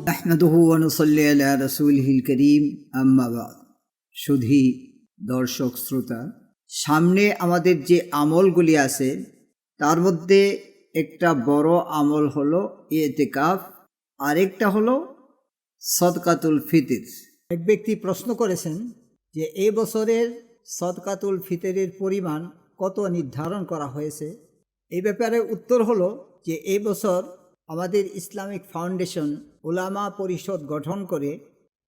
নাহমাদুহু ওয়া নুসাল্লি আলা রাসূলিহিল কারীম আম্মা বা'দ। সুধী দর্শক শ্রোতা, সামনে আমাদের যে আমলগুলি আছে তার মধ্যে একটা বড় আমল হলো ইতিকাফ, আরেকটা হলো সদকাতুল ফিতর। এক ব্যক্তি প্রশ্ন করেছেন যে এই বছরের সদকাতুল ফিতরের পরিমাণ কত নির্ধারণ করা হয়েছে। এই ব্যাপারে উত্তর হলো যে এই বছর আমাদের ইসলামিক ফাউন্ডেশন উলামা পরিষদ গঠন করে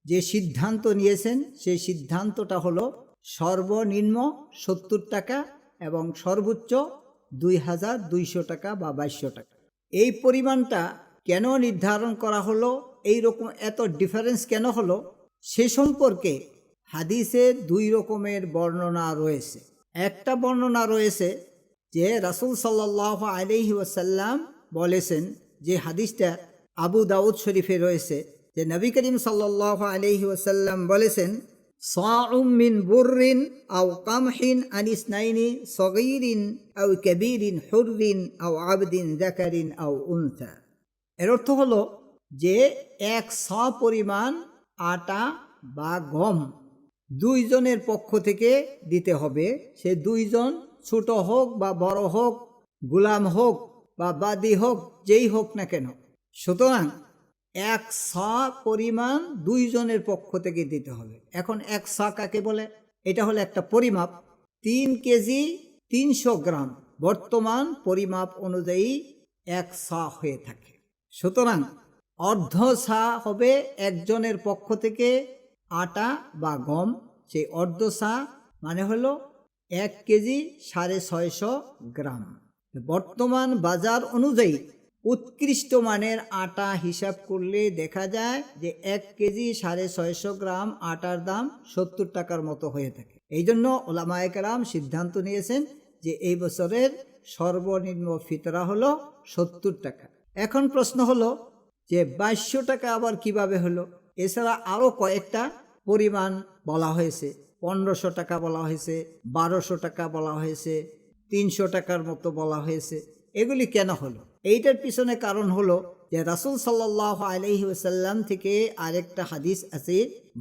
যে সিদ্ধান্ত নিয়েছেন সেই সিদ্ধান্তটা হলো সর্বনিম্ন 70 টাকা এবং সর্বোচ্চ 2200 টাকা বা 2200 টাকা। এই পরিমাণটা কেন নির্ধারণ করা হলো, এই রকম এত ডিফারেন্স কেন হলো, সে সম্পর্কে হাদিসে 2 রকমের বর্ণনা রয়েছে। একটা বর্ণনা রয়েছে যে রাসূল সাল্লাল্লাহু আলাইহি ওয়াসাল্লাম বলেছেন, যে হাদিসটা আবু দাউদ শরীফে রয়েছে, যে নবী করিম সাল্লাল্লাহু আলাইহি ওয়াসাল্লাম বলেছেন, সাউম মিন বুররিন আও কামহিন আনিসনাইনি সগীরিন আও কাবীরিন হুররিন আও আবদিন যাকারিন আও উনসা। এর অর্থ হলো যে 100 পরিমাণ আটা বা গম 2 জনের পক্ষ থেকে দিতে হবে। সে 2 জন ছোট হোক বা বড় হোক, গোলাম হোক বা বাদী হোক, যেই হোক না কেন। সুতরাং 100 পরিমাণ 2 জনের পক্ষ থেকে দিতে হবে। এখন 100 কাকে বলে? এটা হলো একটা পরিমাপ। 3 কেজি 300 গ্রাম বর্তমান পরিমাপ অনুযায়ী 100 হয়ে থাকে। সুতরাং অর্ধ সা হবে একজনের পক্ষ থেকে আটা বা গম। সেই অর্ধ সা মানে হলো 1 কেজি 650 গ্রাম। বর্তমান বাজার অনুযায়ী উৎকৃষ্ট মানের আটা হিসাব করলে দেখা যায় যে 1 কেজি 650 গ্রাম আটার দাম 70 টাকার মতো হয়ে থাকে। এই জন্য উলামায়ে কেরাম সিদ্ধান্ত নিয়েছেন যে এই বছরের সর্বনিম্ন ফিতরা হলো 70 টাকা। এখন প্রশ্ন হলো যে 2200 টাকা আবার কিভাবে হলো? এছাড়া আরও কয়েকটা পরিমাণ বলা হয়েছে। 1500 টাকা বলা হয়েছে, 1200 টাকা বলা হয়েছে, 300 টাকার মতো বলা হয়েছে। এগুলি কেন হলো? এইটার পিছনে কারণ হলো যে রাসূল সাল্লাল্লাহু আলাইহি ওয়াসাল্লাম থেকে আরেকটা হাদিস আছে,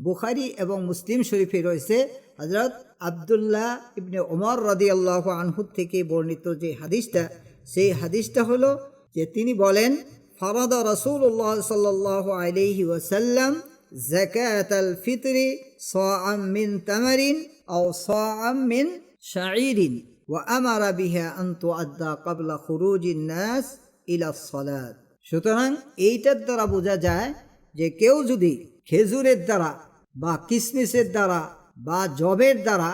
বুখারী এবং মুসলিম শরীফে রয়েছে। হযরত আব্দুল্লাহ ইবনে ওমর রাদিয়াল্লাহু আনহু থেকে বর্ণিত যে হাদিসটা, সেই হাদিসটা হলো যে তিনি বলেন, ফারাদা রাসূলুল্লাহ সাল্লাল্লাহু আলাইহি ওয়াসাল্লাম যাকাতাল ফিতরি সাআম মিন তামারিন আও সাআম মিন শাঈরিন ওয়া আমারা বিহা আন তুআদ্দা ক্বাবলা খুরুজিন নাস ইলা সালাত। সুতরাং এইটার দ্বারা বোঝা যায় যে কেউ যদি খেজুরের দ্বারা বা কিশমিশের দ্বারা বা জবের দ্বারা,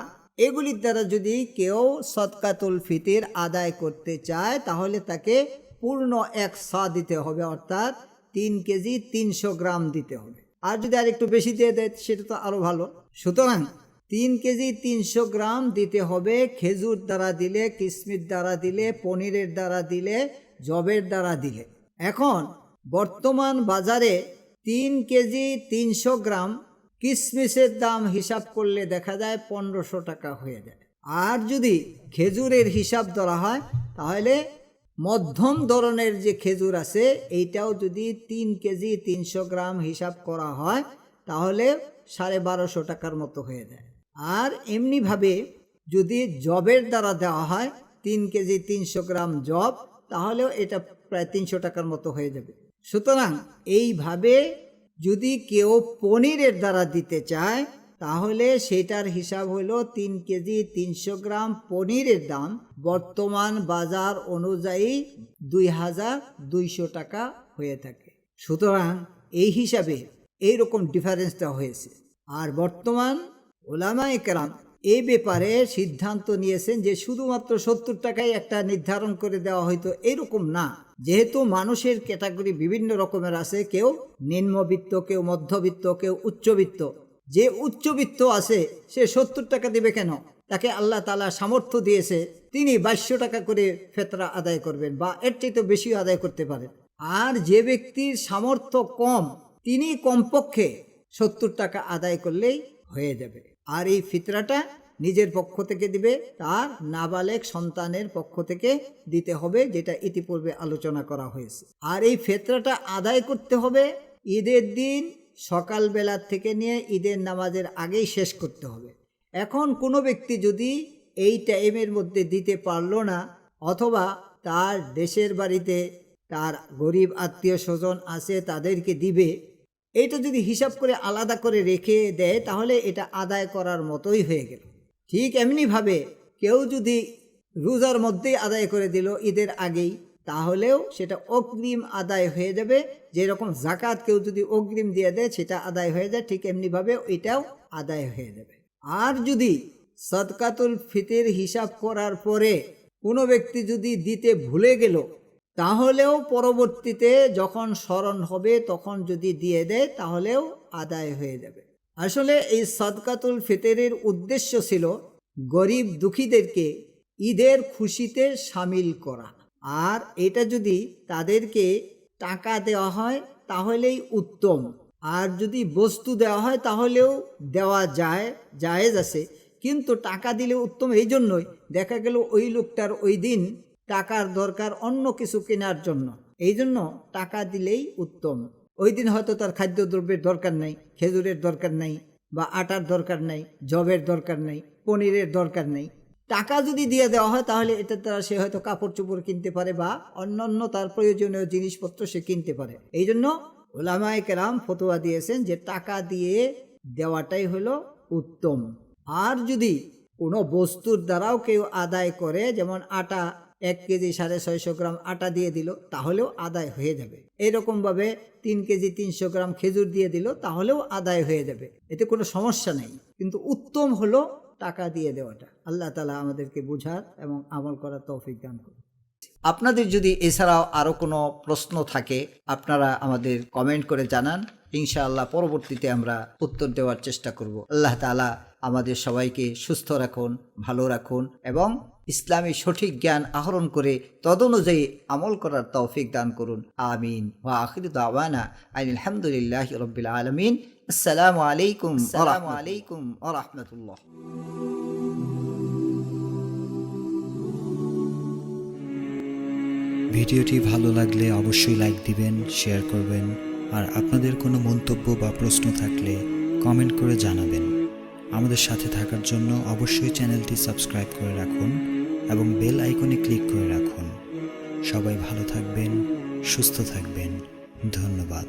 এগুলির দ্বারা যদি কেউ সদকাতুল ফিতর আদায় করতে চায় তাহলে তাকে পূর্ণ 100 দিতে হবে, অর্থাৎ 3 কেজি 300 গ্রাম দিতে হবে। আর যদি আর একটু বেশি দিয়ে দেয় সেটা তো আরো ভালো। সুতরাং 3 কেজি 300 গ্রাম দিতে হবে খেজুর দ্বারা দিলে, কিশমিশ দ্বারা দিলে, পনিরের দ্বারা দিলে, জবের দ্বারা দিলে। এখন বর্তমান বাজারে 3 কেজি 300 গ্রাম কিশমিশের দাম হিসাব করলে দেখা যায় 1500 টাকা হয়ে যায়। আর যদি খেজুরের হিসাব ধরা হয় তাহলে মধ্যম ধরনের যে খেজুর আছে এইটাও যদি 3 কেজি 300 গ্রাম হিসাব করা হয় তাহলে 1250 টাকার মতো হয়ে যায়। আর এমনিভাবে যদি জবের দ্বারা দেওয়া হয় 3 কেজি 300 গ্রাম জব, তাহলেও এটা প্রায় 300 টাকার মতো হয়ে যাবে। সুতরাং এইভাবে যদি কেউ পনিরের দ্বারা দিতে চায় তাহলে সেটার হিসাব হলো 3 কেজি 300 গ্রাম পনিরের দাম বর্তমান বাজার অনুযায়ী 2200 টাকা হয়ে থাকে। সুতরাং এই হিসাবে এইরকম ডিফারেন্সটা হয়েছে। আর বর্তমান উলামায়ে কেরাম এই ব্যাপারে সিদ্ধান্ত নিয়েছেন যে শুধুমাত্র 70 টাকায় একটা নির্ধারণ করে দেওয়া হয়তো, এরকম না। যেহেতু মানুষের ক্যাটাগরি বিভিন্ন রকমের আছে, কেউ নিম্নবিত্ত, কেউ মধ্যবিত্ত, কেউ উচ্চবিত্ত। যে উচ্চবিত্ত আছে সে 70 টাকা দিবে কেন? তাকে আল্লাহ তাআলা সামর্থ্য দিয়েছে, তিনি 2200 টাকা করে ফিতরা আদায় করবেন বা এর চেয়ে বেশি আদায় করতে পারেন। আর যে ব্যক্তির সামর্থ্য কম, তিনি কমপক্ষে 70 টাকা আদায় করলেই হয়ে যাবে। আর এই ফিতরাটা নিজের পক্ষ থেকে দিবে, তার নাবালেগ সন্তানের পক্ষ থেকে দিতে হবে, যেটা ইতিপূর্বে আলোচনা করা হয়েছে। আর এই ফিতরাটা আদায় করতে হবে ঈদের দিন সকালবেলা থেকে নিয়ে ঈদের নামাজের আগেই শেষ করতে হবে। এখন কোনো ব্যক্তি যদি এই টাইমের মধ্যে দিতে পারলো না, অথবা তার দেশের বাড়িতে তার গরিব আত্মীয় স্বজন আছে তাদেরকে দিবে, এইটা যদি হিসাব করে আলাদা করে রেখে দেয় তাহলে এটা আদায় করার মতোই হয়ে গেল। ঠিক এমনিভাবে কেউ যদি রোজার মধ্যেই আদায় করে দিল ঈদের আগেই, তাহলেও সেটা অগ্রিম আদায় হয়ে যাবে। যেরকম জাকাত কেউ যদি অগ্রিম দিয়ে দেয় সেটা আদায় হয়ে যায়, ঠিক এমনিভাবে এটাও আদায় হয়ে যাবে। আর যদি সদকাতুল ফিতর হিসাব করার পরে কোনো ব্যক্তি যদি দিতে ভুলে গেল, তাহলেও পরবর্তীতে যখন স্মরণ হবে তখন যদি দিয়ে দেয় তাহলেও আদায় হয়ে যাবে। আসলে এই সদকাতুল ফিতরের উদ্দেশ্য ছিল গরিব দুঃখীদেরকে ঈদের খুশিতে সামিল করা। আর এটা যদি তাদেরকে টাকা দেওয়া হয় তাহলেই উত্তম, আর যদি বস্তু দেওয়া হয় তাহলেও দেওয়া জায়েজ আছে, কিন্তু টাকা দিলে উত্তম। এই জন্যই দেখা গেল ওই লোকটার ওই দিন টাকার দরকার অন্য কিছু কেনার জন্য, এই জন্য টাকা দিলেই উত্তম। ওই দিন হয়তো তার খাদ্যদ্রব্যের দরকার নাই, খেজুরের দরকার নাই, বা আটার দরকার নাই, জবের দরকার নাই, পনিরের দরকার নেই। টাকা যদি দিয়ে দেওয়া হয় তাহলে এটার দ্বারা সে হয়তো কাপড় চোপড় কিনতে পারে বা অন্যান্য তার প্রয়োজনীয় জিনিসপত্র সে কিনতে পারে। এই জন্য উলামায়ে কেরাম ফতোয়া দিয়েছেন যে টাকা দিয়ে দেওয়াটাই হলো উত্তম। আর যদি কোনো বস্তুর দ্বারাও কেউ আদায় করে, যেমন আটা 1 কেজি 650 গ্রাম আটা দিয়ে দিল, তাহলেও আদায় হয়ে যাবে। এরকমভাবে 3 কেজি 300 গ্রাম খেজুর দিয়ে দিল, তাহলেও আদায় হয়ে যাবে, এতে কোনো সমস্যা নেই। কিন্তু উত্তম হলো টাকা দিয়ে দেওয়াটা। আল্লাহ তাআলা আমাদেরকে বুঝার এবং আমল করার তৌফিক দান করুন। আপনাদের যদি এছাড়াও আরও কোনো প্রশ্ন থাকে আপনারা আমাদের কমেন্ট করে জানান, ইনশাআল্লাহ পরবর্তীতে আমরা উত্তর দেওয়ার চেষ্টা করব। আল্লাহ তাআলা আমাদের সবাইকে সুস্থ রাখুন, ভালো রাখুন এবং ইসলামী সঠিক জ্ঞান আহরণ করে তদনুযায়ী আমল করার তৌফিক দান করুন। আমিন। ওয়া আখিরু দাওয়ানা আলহামদুলিল্লাহি রাব্বিল আলামিন। আসসালামু আলাইকুম ওয়া রাহমাতুল্লাহ। ভিডিওটি ভালো লাগলে অবশ্যই লাইক দিবেন, শেয়ার করবেন, আর আপনাদের কোনো মন্তব্য বা প্রশ্ন থাকলে কমেন্ট করে জানাবেন। আমাদের সাথে থাকার জন্য অবশ্যই চ্যানেলটি সাবস্ক্রাইব করে রাখুন এবং বেল আইকনে ক্লিক করে রাখুন। সবাই ভালো থাকবেন, সুস্থ থাকবেন। ধন্যবাদ।